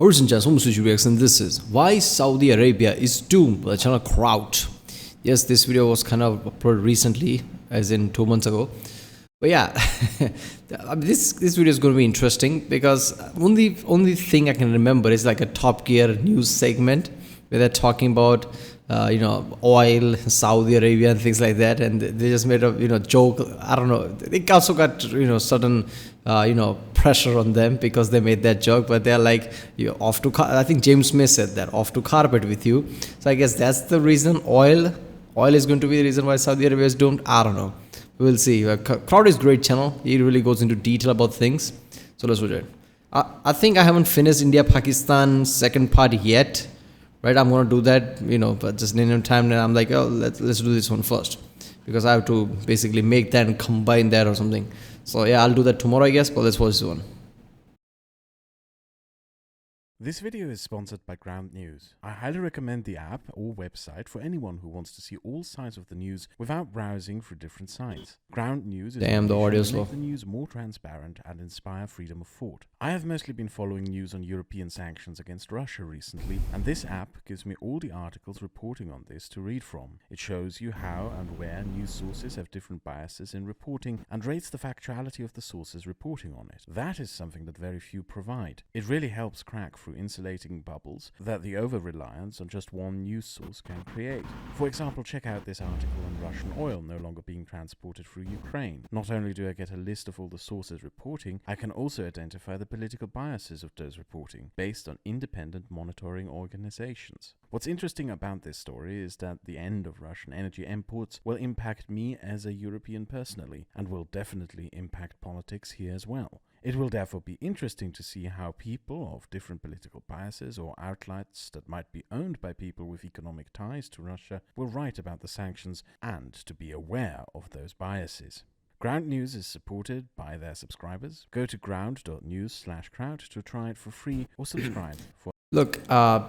Ladies and gentlemen, and this is Why Saudi Arabia is Doomed by the channel Kraut. Yes, this video was kind of uploaded recently, as in 2 months ago. But yeah, this video is going to be interesting because only thing I can remember is like a Top Gear news segment where they're talking about oil, Saudi Arabia and things like that, and they just made a joke. I don't know. They also got certain pressure on them because they made that joke, but they're like, you're off to I think James Smith said that, off to carpet with you. So I guess that's the reason. Oil is going to be the reason why Saudi Arabia is doomed. I don't know. We'll see. Crowd is a great channel. He really goes into detail about things. So let's watch it. I think I haven't finished India Pakistan second part yet. Right, I'm gonna do that, but just in no time. Then I'm like, oh, let's do this one first, because I have to basically make that and combine that or something. So yeah, I'll do that tomorrow, I guess. But let's watch this one. This video is sponsored by Ground News. I highly recommend the app or website for anyone who wants to see all sides of the news without browsing through different sites. Ground News is Damn, the audio slow. make the news more transparent and inspire freedom of thought. I have mostly been following news on European sanctions against Russia recently, and this app gives me all the articles reporting on this to read from. It shows you how and where news sources have different biases in reporting and rates the factuality of the sources reporting on it. That is something that very few provide. It really helps crack through insulating bubbles that the over-reliance on just one news source can create. For example, check out this article on Russian oil no longer being transported through Ukraine. Not only do I get a list of all the sources reporting, I can also identify the political biases of those reporting, based on independent monitoring organizations. What's interesting about this story is that the end of Russian energy imports will impact me as a European personally, and will definitely impact politics here as well. It will therefore be interesting to see how people of different political biases or outlets that might be owned by people with economic ties to Russia will write about the sanctions, and to be aware of those biases. Ground News is supported by their subscribers. Go to ground.news/crowd to try it for free, or subscribe for. Look,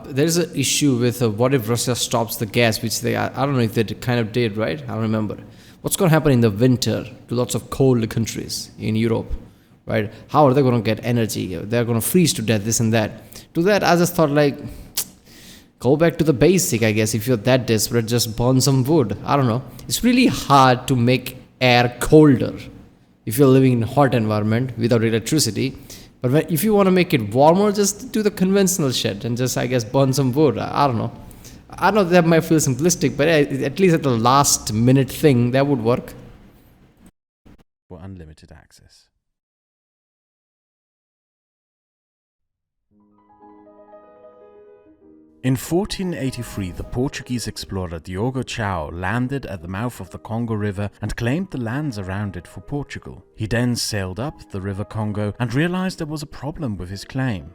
there's an issue with what if Russia stops the gas, which I don't know if they kind of did, right? I don't remember. What's going to happen in the winter to lots of cold countries in Europe? Right? How are they going to get energy? They're going to freeze to death, this and that. To that, I just thought, like, go back to the basic, I guess. If you're that desperate, just burn some wood. I don't know. It's really hard to make air colder if you're living in a hot environment without electricity. But if you want to make it warmer, just do the conventional shit and just, I guess, burn some wood. I don't know. I know that might feel simplistic, but at least at the last minute thing, that would work. For unlimited access. In 1483, the Portuguese explorer Diogo Cao landed at the mouth of the Congo River and claimed the lands around it for Portugal. He then sailed up the River Congo and realized there was a problem with his claim.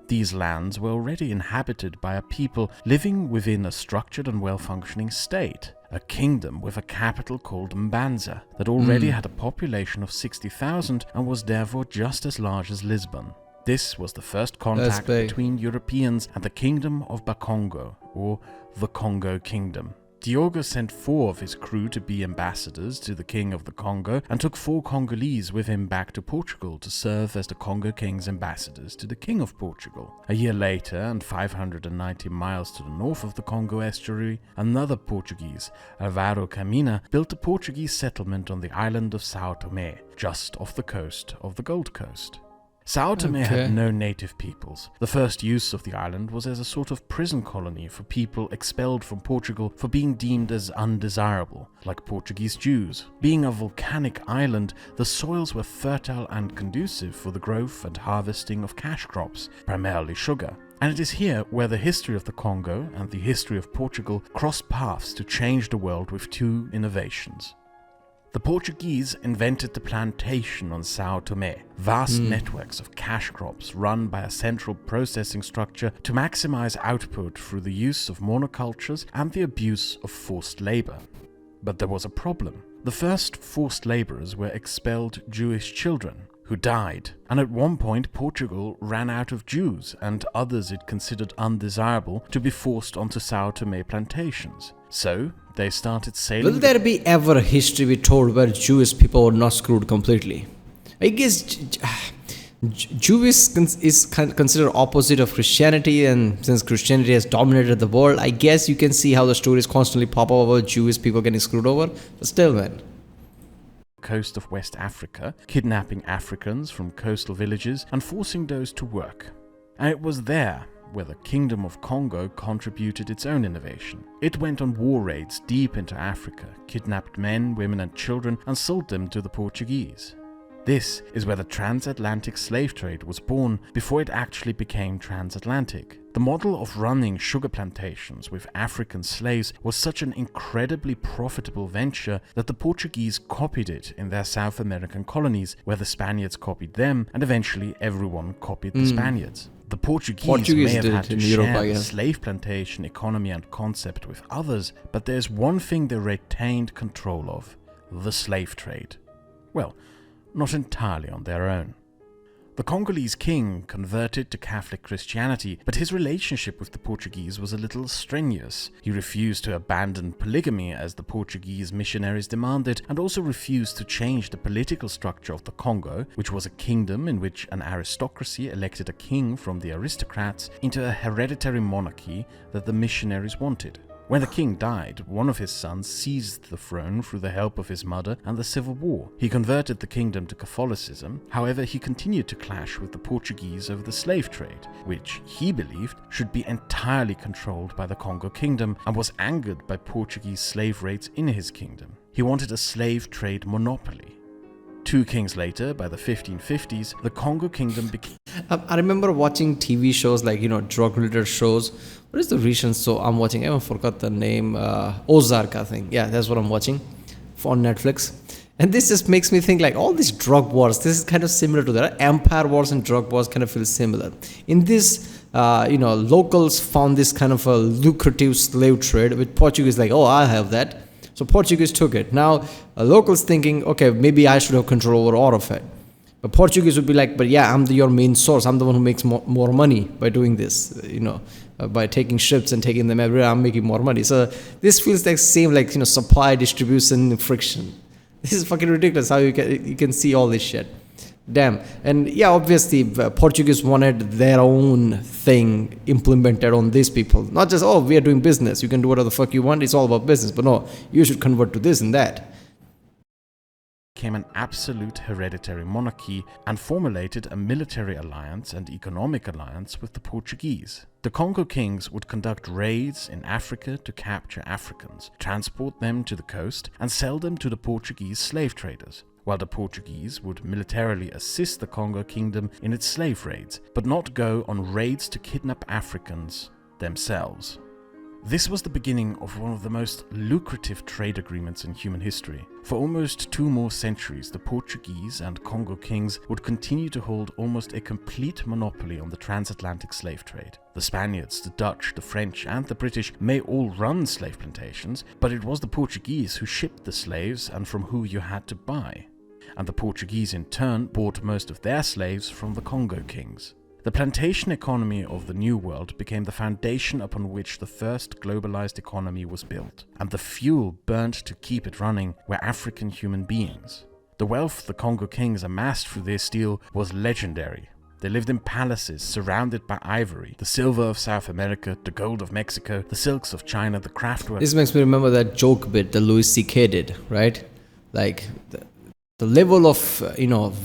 These lands were already inhabited by a people living within a structured and well-functioning state, a kingdom with a capital called Mbanza that already had a population of 60,000 and was therefore just as large as Lisbon. This was the first contact between Europeans and the Kingdom of Bakongo, or the Congo Kingdom. Diogo sent 4 of his crew to be ambassadors to the King of the Congo and took 4 Congolese with him back to Portugal to serve as the Congo King's ambassadors to the King of Portugal. A year later, and 590 miles to the north of the Congo estuary, another Portuguese, Alvaro Camina, built a Portuguese settlement on the island of São Tomé, just off the coast of the Gold Coast. São Tomé had no native peoples. The first use of the island was as a sort of prison colony for people expelled from Portugal for being deemed as undesirable, like Portuguese Jews. Being a volcanic island, the soils were fertile and conducive for the growth and harvesting of cash crops, primarily sugar. And it is here where the history of the Congo and the history of Portugal cross paths to change the world with 2 innovations. The Portuguese invented the plantation on São Tomé, vast networks of cash crops run by a central processing structure to maximize output through the use of monocultures and the abuse of forced labor. But there was a problem. The first forced laborers were expelled Jewish children, who died, and at one point Portugal ran out of Jews and others it considered undesirable to be forced onto São Tomé plantations. So they started sailing. Will there be ever a history we told where Jewish people were not screwed completely? I guess Jewish is considered opposite of Christianity, and since Christianity has dominated the world, I guess you can see how the stories constantly pop up about Jewish people getting screwed over. But still, man. Coast of West Africa, kidnapping Africans from coastal villages and forcing those to work. And it was there where the Kingdom of Congo contributed its own innovation. It went on war raids deep into Africa, kidnapped men, women and children and sold them to the Portuguese. This is where the transatlantic slave trade was born before it actually became transatlantic. The model of running sugar plantations with African slaves was such an incredibly profitable venture that the Portuguese copied it in their South American colonies, where the Spaniards copied them and eventually everyone copied the Spaniards. The Portuguese may have had to share the slave plantation economy and concept with others, but there's one thing they retained control of: the slave trade. Well, not entirely on their own. The Congolese king converted to Catholic Christianity, but his relationship with the Portuguese was a little strenuous. He refused to abandon polygamy as the Portuguese missionaries demanded, and also refused to change the political structure of the Congo, which was a kingdom in which an aristocracy elected a king from the aristocrats, into a hereditary monarchy that the missionaries wanted. When the king died, one of his sons seized the throne through the help of his mother and the civil war. He converted the kingdom to Catholicism. However, he continued to clash with the Portuguese over the slave trade, which he believed should be entirely controlled by the Congo kingdom, and was angered by Portuguese slave raids in his kingdom. He wanted a slave trade monopoly. 2 kings later, by the 1550s, the Congo kingdom became... I remember watching TV shows like, drug-related shows. What is the recent show I'm watching? I forgot the name. Ozark, I think. Yeah, that's what I'm watching on Netflix. And this just makes me think like all these drug wars, this is kind of similar to that. Empire wars and drug wars kind of feel similar. In this, locals found this kind of a lucrative slave trade with Portuguese like, oh, I have that. So Portuguese took it. Now, locals thinking, okay, maybe I should have control over all of it. But Portuguese would be like, but yeah, I'm your main source. I'm the one who makes more money by doing this, by taking ships and taking them everywhere. I'm making more money. So this feels like same like, supply, distribution, friction. This is fucking ridiculous how you can see all this shit. Damn. And yeah, obviously, Portuguese wanted their own thing implemented on these people. Not just, oh, we are doing business. You can do whatever the fuck you want. It's all about business. But no, you should convert to this and that. Became an absolute hereditary monarchy and formulated a military alliance and economic alliance with the Portuguese. The Congo kings would conduct raids in Africa to capture Africans, transport them to the coast, and sell them to the Portuguese slave traders, while the Portuguese would militarily assist the Congo kingdom in its slave raids, but not go on raids to kidnap Africans themselves. This was the beginning of one of the most lucrative trade agreements in human history. For almost 2 more centuries, the Portuguese and Congo kings would continue to hold almost a complete monopoly on the transatlantic slave trade. The Spaniards, the Dutch, the French and the British may all run slave plantations, but it was the Portuguese who shipped the slaves and from who you had to buy. And the Portuguese in turn bought most of their slaves from the Congo kings. The plantation economy of the New World became the foundation upon which the first globalized economy was built, and the fuel burnt to keep it running were African human beings. The wealth the Congo kings amassed through their steel was legendary. They lived in palaces surrounded by ivory, the silver of South America, the gold of Mexico, the silks of China, the craftwork. This makes me remember that joke bit that Louis C.K. did, right? Like the level of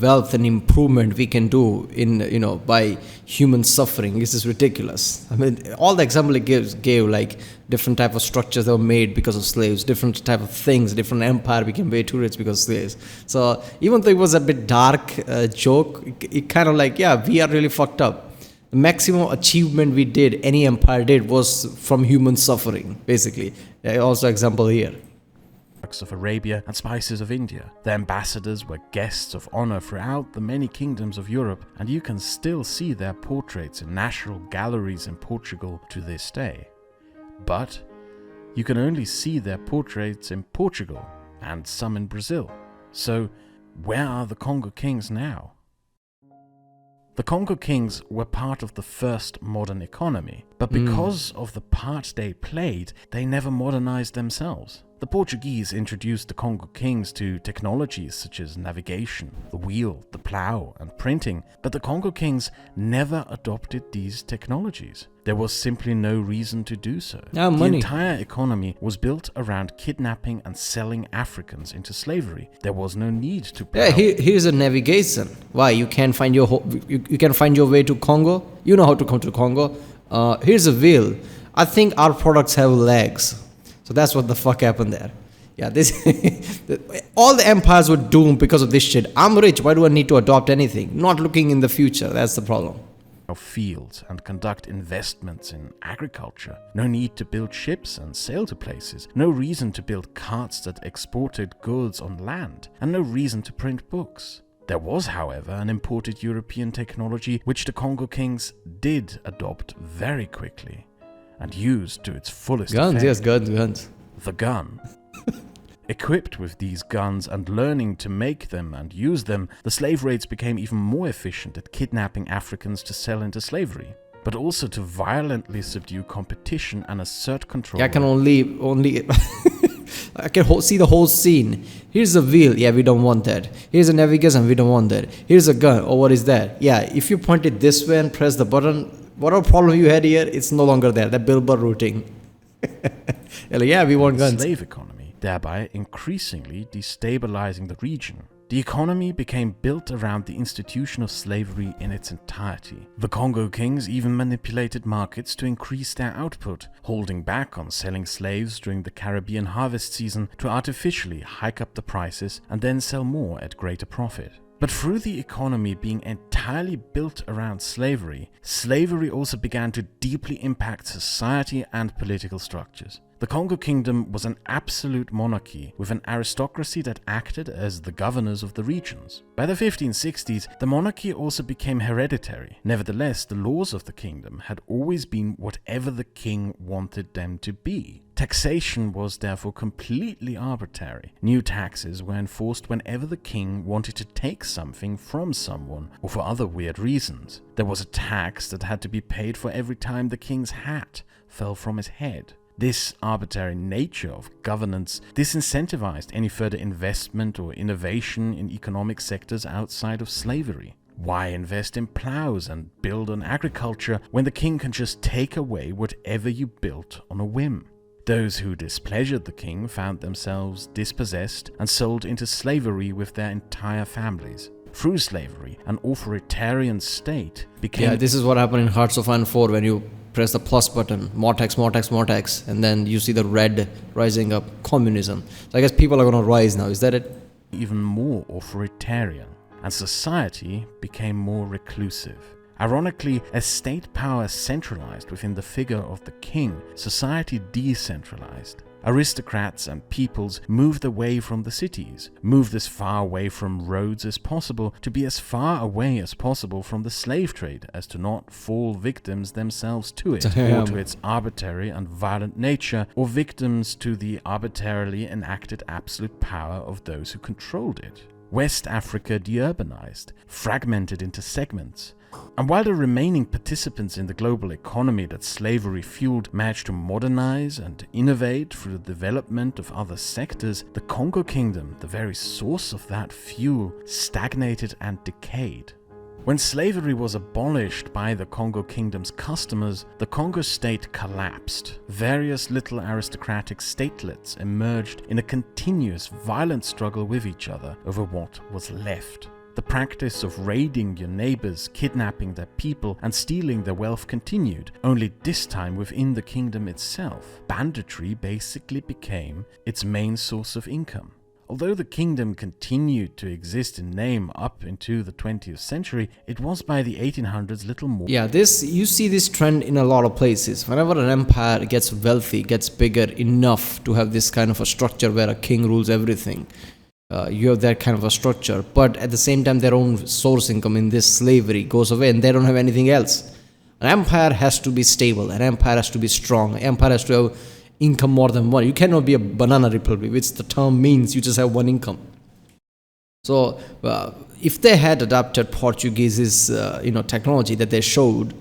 wealth and improvement we can do in by human suffering is ridiculous. I mean, all the example it gave like different type of structures that were made because of slaves, different type of things, different empire became way too rich because of slaves. So even though it was a bit dark joke, it kind of like, yeah, we are really fucked up. The maximum achievement we did, any empire did, was from human suffering, basically. Also example here. Of Arabia and spices of India. The ambassadors were guests of honor throughout the many kingdoms of Europe, and you can still see their portraits in national galleries in Portugal to this day. But you can only see their portraits in Portugal and some in Brazil. So where are the Congo kings now? The Congo kings were part of the first modern economy, but because of the part they played, they never modernized themselves. The Portuguese introduced the Congo kings to technologies such as navigation, the wheel, the plough, and printing, but the Congo kings never adopted these technologies. There was simply no reason to do so. The money. entire economy was built around kidnapping and selling Africans into slavery. There was no need to plough. Yeah, here's a navigation. Why you can't find you can find your way to Congo? You know how to come to Congo. Here's a wheel. I think our products have legs. So that's what the fuck happened there. Yeah, this all the empires were doomed because of this shit. I'm rich. Why do I need to adopt anything? Not looking in the future. That's the problem. Fields and conduct investments in agriculture. No need to build ships and sail to places. No reason to build carts that exported goods on land. And no reason to print books. There was, however, an imported European technology which the Congo kings did adopt very quickly and used to its fullest Guns, effect. yes, guns. The gun. Equipped with these guns and learning to make them and use them, the slave raids became even more efficient at kidnapping Africans to sell into slavery, but also to violently subdue competition and assert control. Yeah, I can only I can see the whole scene. Here's a wheel. Yeah, we don't want that. Here's a navigation. We don't want that. Here's a gun. Oh, what is that? Yeah, if you point it this way and press the button, whatever problem you had here, it's no longer there. That billboard routing. Yeah, we want guns. Slave economy, thereby increasingly destabilizing the region. The economy became built around the institution of slavery in its entirety. The Congo kings even manipulated markets to increase their output, holding back on selling slaves during the Caribbean harvest season to artificially hike up the prices and then sell more at greater profit. But through the economy being entirely built around slavery, slavery also began to deeply impact society and political structures. The Congo Kingdom was an absolute monarchy with an aristocracy that acted as the governors of the regions. By the 1560s, the monarchy also became hereditary. Nevertheless, the laws of the kingdom had always been whatever the king wanted them to be. Taxation was therefore completely arbitrary. New taxes were enforced whenever the king wanted to take something from someone or for other weird reasons. There was a tax that had to be paid for every time the king's hat fell from his head. This arbitrary nature of governance disincentivized any further investment or innovation in economic sectors outside of slavery. Why invest in plows and build on agriculture when the king can just take away whatever you built on a whim? Those who displeasured the king found themselves dispossessed and sold into slavery with their entire families. Through slavery, an authoritarian state became... Yeah, this is what happened in Hearts of Iron 4 when you press the plus button, more tax, and then you see the red rising up, communism. So I guess people are going to rise now, is that it? even more authoritarian, and society became more reclusive. Ironically, as state power centralized within the figure of the king, society decentralized. Aristocrats and peoples moved away from the cities, moved as far away from roads as possible to be as far away as possible from the slave trade as to not fall victims themselves to it, or to its arbitrary and violent nature, or victims to the arbitrarily enacted absolute power of those who controlled it. West Africa deurbanized, fragmented into segments. And while the remaining participants in the global economy that slavery fueled managed to modernize and innovate through the development of other sectors, the Congo Kingdom, the very source of that fuel, stagnated and decayed. When slavery was abolished by the Congo Kingdom's customers, the Congo state collapsed. Various little aristocratic statelets emerged in a continuous violent struggle with each other over what was left. The practice of raiding your neighbors, kidnapping their people, and stealing their wealth continued, only this time within the kingdom itself. Banditry basically became its main source of income. Although the kingdom continued to exist in name up into the 20th century, it was by the 1800s little more. Yeah, you see this trend in a lot of places. Whenever an empire gets wealthy, gets bigger enough to have this kind of a structure where a king rules everything, you have that kind of a structure, but at the same time their own source income in this slavery goes away and they don't have anything else. An empire has to be stable, an empire has to be strong, an empire has to have income more than one. You cannot be a banana republic, which the term means you just have one income. So if they had adopted Portuguese's technology that they showed,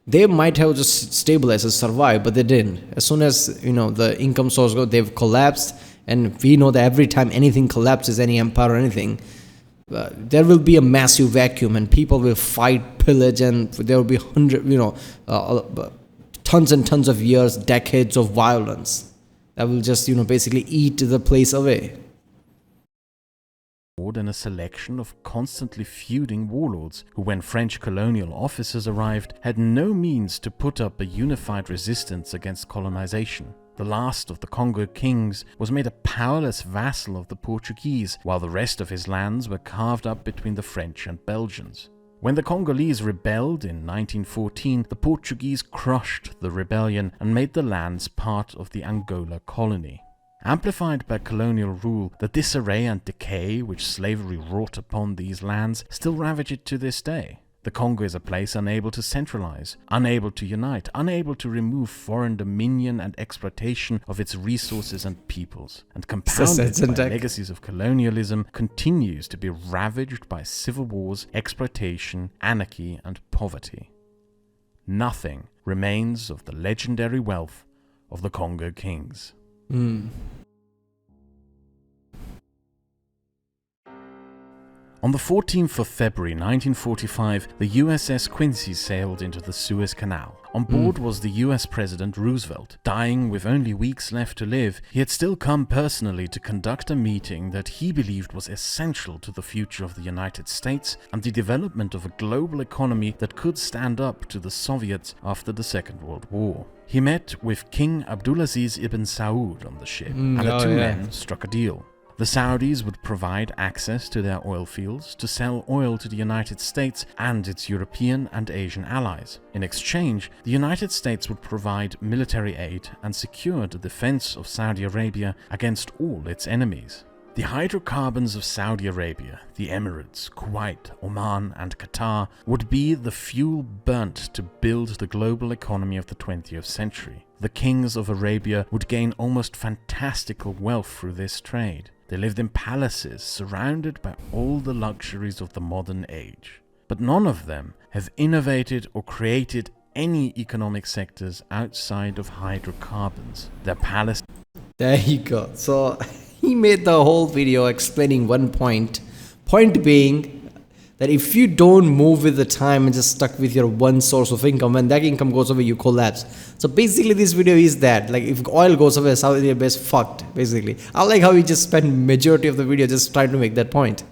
they might have just stabilized and survived, but they didn't. As soon as the income source they've collapsed, And we know that every time anything collapses, any empire or anything, there will be a massive vacuum, and people will fight, pillage, and there will be tons and tons of years, decades of violence that will just basically eat the place away. And a selection of constantly feuding warlords who, when French colonial officers arrived, had no means to put up a unified resistance against colonization. The last of the Congo kings was made a powerless vassal of the Portuguese, while the rest of his lands were carved up between the French and Belgians. When the Congolese rebelled in 1914, the Portuguese crushed the rebellion and made the lands part of the Angola colony. Amplified by colonial rule, the disarray and decay which slavery wrought upon these lands still ravage it to this day. The Congo is a place unable to centralize, unable to unite, unable to remove foreign dominion and exploitation of its resources and peoples, and compounded by legacies of colonialism, continues to be ravaged by civil wars, exploitation, anarchy, and poverty. Nothing remains of the legendary wealth of the Congo kings. On the 14th of February 1945, the USS Quincy sailed into the Suez Canal. On board was the US President Roosevelt. Dying with only weeks left to live, he had still come personally to conduct a meeting that he believed was essential to the future of the United States and the development of a global economy that could stand up to the Soviets after the Second World War. He met with King Abdulaziz ibn Saud on the ship, and the two men struck a deal. The Saudis would provide access to their oil fields to sell oil to the United States and its European and Asian allies. In exchange, the United States would provide military aid and secure the defense of Saudi Arabia against all its enemies. The hydrocarbons of Saudi Arabia, the Emirates, Kuwait, Oman, and Qatar would be the fuel burnt to build the global economy of the 20th century. The kings of Arabia would gain almost fantastical wealth through this trade. They lived in palaces surrounded by all the luxuries of the modern age. But none of them have innovated or created any economic sectors outside of hydrocarbons. Their palace. There you go. So he made the whole video explaining one point being that if you don't move with the time and just stuck with your one source of income, when that income goes away, you collapse. So basically this video is that, like, if oil goes away, Saudi Arabia is fucked, basically. I like how he just spent majority of the video just trying to make that point.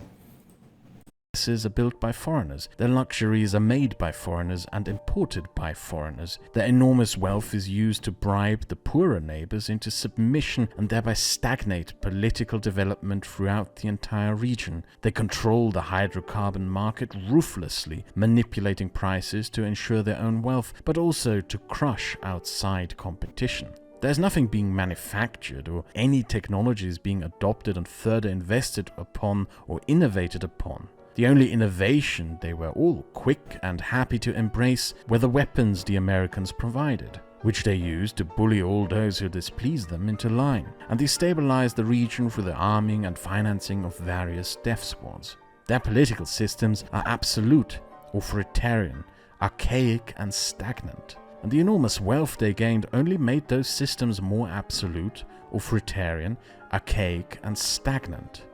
Palaces are built by foreigners, their luxuries are made by foreigners and imported by foreigners. Their enormous wealth is used to bribe the poorer neighbors into submission and thereby stagnate political development throughout the entire region. They control the hydrocarbon market ruthlessly, manipulating prices to ensure their own wealth, but also to crush outside competition. There's nothing being manufactured or any technologies being adopted and further invested upon or innovated upon. The only innovation they were all quick and happy to embrace were the weapons the Americans provided, which they used to bully all those who displeased them into line, and destabilize the region through the arming and financing of various death squads. Their political systems are absolute, authoritarian, archaic, and stagnant, and the enormous wealth they gained only made those systems more absolute, authoritarian, archaic, and stagnant.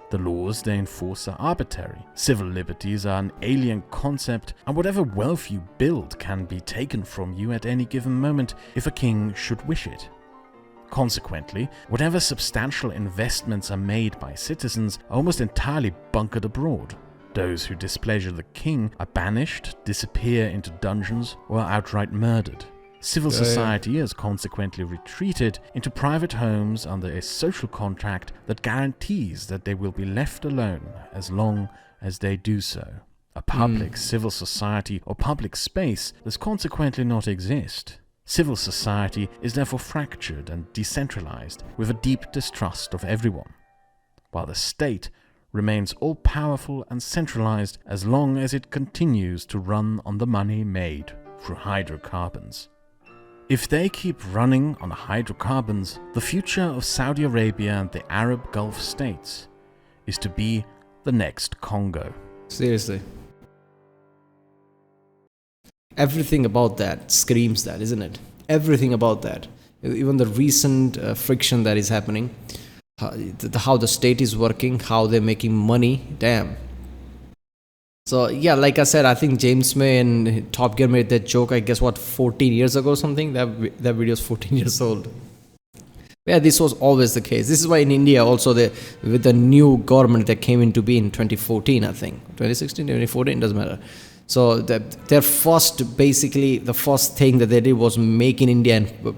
The laws they enforce are arbitrary. Civil liberties are an alien concept, and whatever wealth you build can be taken from you at any given moment if a king should wish it. Consequently, whatever substantial investments are made by citizens are almost entirely bunkered abroad. Those who displeasure the king are banished, disappear into dungeons, or are outright murdered. Civil society has consequently retreated into private homes under a social contract that guarantees that they will be left alone as long as they do so. A public civil society or public space does consequently not exist. Civil society is therefore fractured and decentralized, with a deep distrust of everyone, while the state remains all-powerful and centralized as long as it continues to run on the money made through hydrocarbons. If they keep running on hydrocarbons, the future of Saudi Arabia and the Arab Gulf states is to be the next Congo. Seriously. Everything about that screams that, isn't it? Everything about that. Even the recent friction that is happening. how the state is working, how they're making money. Damn. So yeah, like I said, I think James May and Top Gear made that joke, I guess, what, 14 years ago or something. That video is 14 years old. Yeah, this was always the case. This is why in India also, with the new government that came into being in 2014, I think 2016, 2014, doesn't matter. So their basically the first thing that they did was make in India, and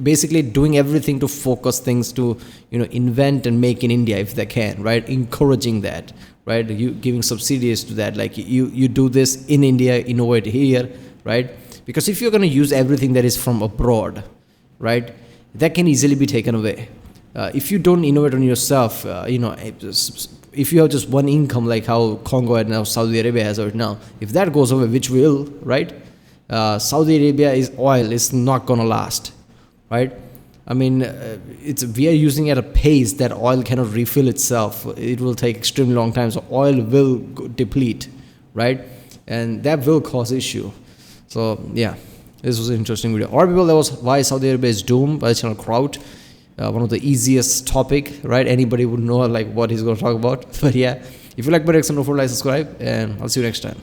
basically doing everything to focus things to invent and make in India if they can, right? Encouraging that, right? You giving subsidies to that, like you do this in India, innovate here, right? Because if you're going to use everything that is from abroad, right, that can easily be taken away. If you don't innovate on yourself, if you have just one income like how Congo and now Saudi Arabia has right now, if that goes away, which will, right? Saudi Arabia is oil is not going to last, right? I mean, we are using at a pace that oil cannot refill itself. It will take extremely long time, so oil will deplete, right? And that will cause issue. So yeah, this was an interesting video. All right, people, that was why Saudi Arabia is doomed by the channel Kraut. One of the easiest topic, right? Anybody would know like what he's going to talk about. But yeah, if you like my reaction, don't forget to like, subscribe, and I'll see you next time.